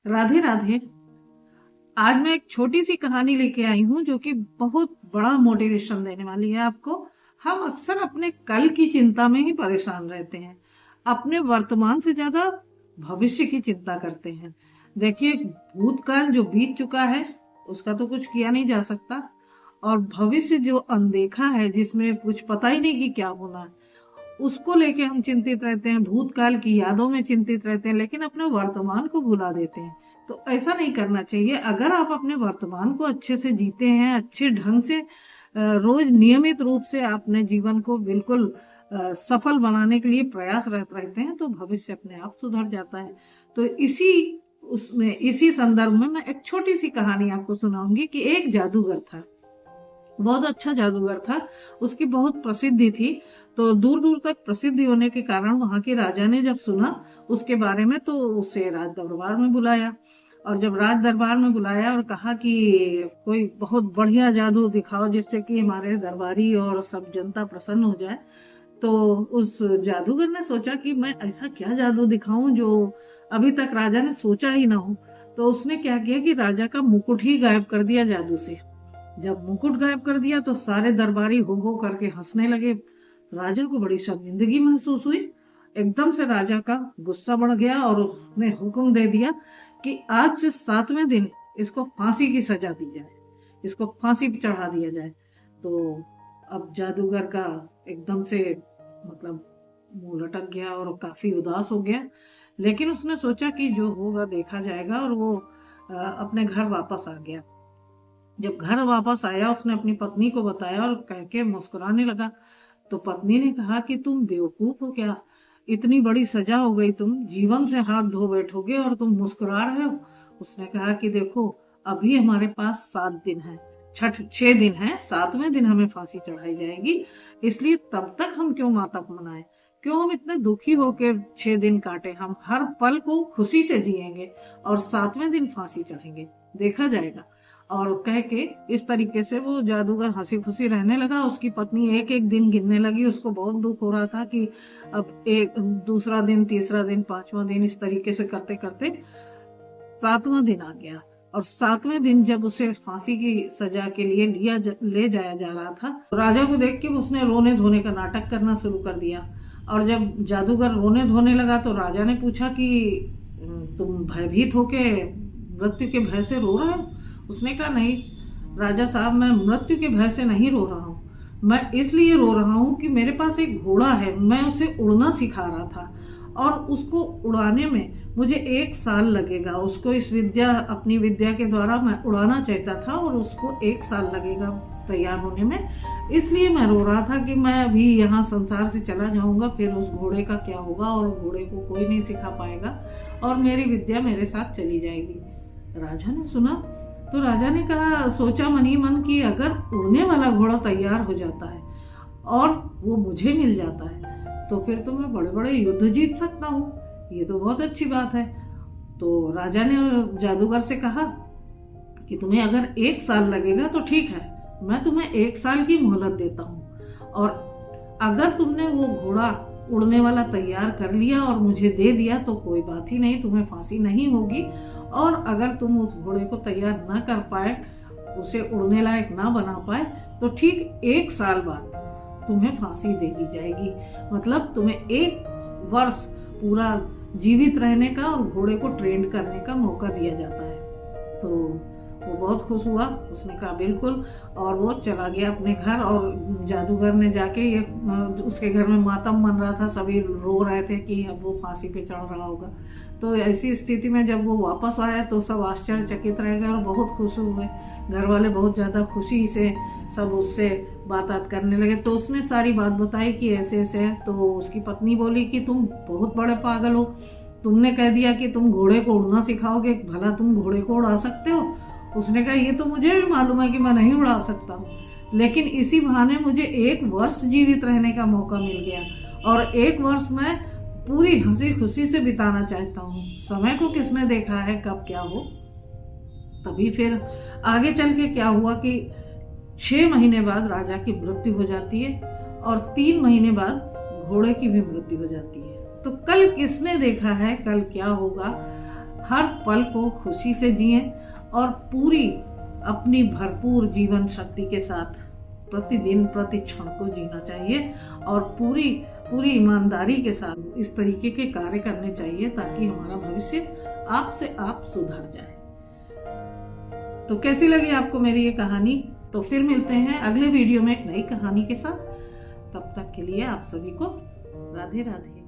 राधे राधे। आज मैं एक छोटी सी कहानी लेके आई हूँ जो कि बहुत बड़ा मोटिवेशन देने वाली है आपको। हम अक्सर अपने कल की चिंता में ही परेशान रहते हैं, अपने वर्तमान से ज्यादा भविष्य की चिंता करते हैं। देखिए, भूतकाल जो बीत चुका है उसका तो कुछ किया नहीं जा सकता, और भविष्य जो अनदेखा है, जिसमें कुछ पता ही नहीं कि क्या होना है, उसको लेके हम चिंतित रहते हैं, भूतकाल की यादों में चिंतित रहते हैं, लेकिन अपने वर्तमान को भुला देते हैं। तो ऐसा नहीं करना चाहिए। अगर आप अपने वर्तमान को अच्छे से जीते हैं, अच्छे ढंग से रोज नियमित रूप से अपने जीवन को बिल्कुल सफल बनाने के लिए प्रयासरत रहते हैं, तो भविष्य अपने आप सुधर जाता है। तो इसी संदर्भ में मैं एक छोटी सी कहानी आपको सुनाऊंगी कि एक जादूगर था, बहुत अच्छा जादूगर था, उसकी बहुत प्रसिद्धि थी। तो दूर दूर तक प्रसिद्धि होने के कारण वहां के राजा ने जब सुना उसके बारे में, तो उसे राज दरबार में बुलाया। और जब राज दरबार में बुलाया और कहा कि कोई बहुत बढ़िया जादू दिखाओ जिससे कि हमारे दरबारी और सब जनता प्रसन्न हो जाए, तो उस जादूगर ने सोचा कि मैं ऐसा क्या जादू दिखाऊं जो अभी तक राजा ने सोचा ही ना हो। तो उसने क्या किया कि राजा का मुकुट ही गायब कर दिया जादू से। जब मुकुट गायब कर दिया तो सारे दरबारी हो करके हंसने लगे। राजा को बड़ी शर्मिंदगी महसूस हुई। एकदम से राजा का गुस्सा बढ़ गया और उसने हुक्म दे दिया कि आज से 7वें दिन इसको फांसी की सजा दी जाए, इसको फांसी पे चढ़ा दिया जाए। तो अब जादूगर का एकदम से मतलब मुंह लटक गया और काफी उदास हो गया। लेकिन उसने सोचा कि जो होगा देखा जाएगा, और वो अपने घर वापस आ गया। जब घर वापस आया उसने अपनी पत्नी को बताया और कह के मुस्कुराने लगा। तो पत्नी ने कहा कि तुम बेवकूफ हो क्या, इतनी बड़ी सजा हो गई, तुम जीवन से हाथ धो बैठोगे और तुम मुस्कुरा रहे हो। उसने कहा कि देखो, अभी हमारे पास 7 दिन है, छठ 6 दिन है, 7वें दिन हमें फांसी चढ़ाई जाएगी। इसलिए तब तक हम क्यों मातम मनाएं, क्यों हम इतने दुखी होकर 6 दिन काटे। हम हर पल को खुशी से जिएंगे और 7वें दिन फांसी चढ़ेंगे, देखा जाएगा। और कह के इस तरीके से वो जादूगर हंसी खुशी रहने लगा। उसकी पत्नी एक एक दिन गिनने लगी। उसको बहुत दुख हो रहा था कि अब एक दूसरा दिन, तीसरा दिन, 5वां दिन, इस तरीके से करते करते 7वां दिन आ गया। और 7वें दिन जब उसे फांसी की सजा के लिए ले जाया जा रहा था, तो राजा को देख के उसने रोने धोने का नाटक करना शुरू कर दिया। और जब जादूगर रोने धोने लगा तो राजा ने पूछा कि तुम भयभीत होके मृत्यु के भय से रो रहे हो? उसने कहा नहीं राजा साहब, मैं मृत्यु के भय से नहीं रो रहा हूँ, मैं इसलिए रो रहा हूँ कि मेरे पास एक घोड़ा है, मैं उसे उड़ना सिखा रहा था और उसको उड़ाने में मुझे 1 साल लगेगा। उसको इस अपनी विद्या के द्वारा मैं उड़ाना चाहता था और उसको 1 साल लगेगा तैयार होने में। इसलिए मैं रो रहा था कि मैं अभी यहाँ संसार से चला जाऊंगा, फिर उस घोड़े का क्या होगा, और घोड़े को कोई नहीं सिखा पाएगा और मेरी विद्या मेरे साथ चली जाएगी। राजा ने सुना तो राजा ने कहा, सोचा मन ही मन कि अगर उड़ने वाला घोड़ा तैयार हो जाता है और वो मुझे मिल जाता है तो फिर तो मैं बड़े बड़े युद्ध जीत सकता हूँ, ये तो बहुत अच्छी बात है। तो राजा ने जादूगर से कहा कि तुम्हें अगर 1 साल लगेगा तो ठीक है, मैं तुम्हें 1 साल की मोहलत देता हूँ, और अगर तुमने वो घोड़ा उड़ने वाला तैयार कर लिया और मुझे दे दिया तो कोई बात ही नहीं, तुम्हें फांसी नहीं होगी। और अगर तुम उस घोड़े को तैयार ना कर पाए, उसे उड़ने लायक ना बना पाए, तो ठीक 1 साल बाद तुम्हें फांसी दे दी जाएगी। मतलब तुम्हें 1 वर्ष पूरा जीवित रहने का और घोड़े को ट्रेन करने का मौका दिया जाता है। तो वो बहुत खुश हुआ, उसने कहा बिल्कुल, और वो चला गया अपने घर। और जादूगर ने जाके ये उसके घर में मातम मन रहा था, सभी रो रहे थे कि अब वो फांसी पे चढ़ रहा होगा। तो ऐसी स्थिति में जब वो वापस आया तो सब आश्चर्यचकित रह गए और बहुत खुश हुए। घर वाले बहुत ज्यादा खुशी से सब उससे बात करने लगे। तो उसने सारी बात बताई कि ऐसे ऐसे है। तो उसकी पत्नी बोली कि तुम बहुत बड़े पागल हो, तुमने कह दिया कि तुम घोड़े को उड़ना सिखाओगे, भला तुम घोड़े को उड़ा सकते हो? उसने कहा ये तो मुझे भी मालूम है कि मैं नहीं उड़ा सकता हूँ, लेकिन इसी बहाने मुझे 1 वर्ष जीवित रहने का मौका मिल गया और 1 वर्ष मैं पूरी हंसी खुशी से बिताना चाहता हूँ। समय को किसने देखा है कब क्या हो। तभी फिर आगे चल के क्या हुआ कि 6 महीने बाद राजा की मृत्यु हो जाती है और 3 महीने बाद घोड़े की भी मृत्यु हो जाती है। तो कल किसने देखा है कल क्या होगा। हर पल को खुशी से जिएं और पूरी अपनी भरपूर जीवन शक्ति के साथ प्रतिदिन प्रति क्षण को जीना चाहिए और पूरी ईमानदारी के साथ इस तरीके के कार्य करने चाहिए ताकि हमारा भविष्य आप से आप सुधर जाए। तो कैसी लगी आपको मेरी ये कहानी? तो फिर मिलते हैं अगले वीडियो में एक नई कहानी के साथ। तब तक के लिए आप सभी को राधे राधे।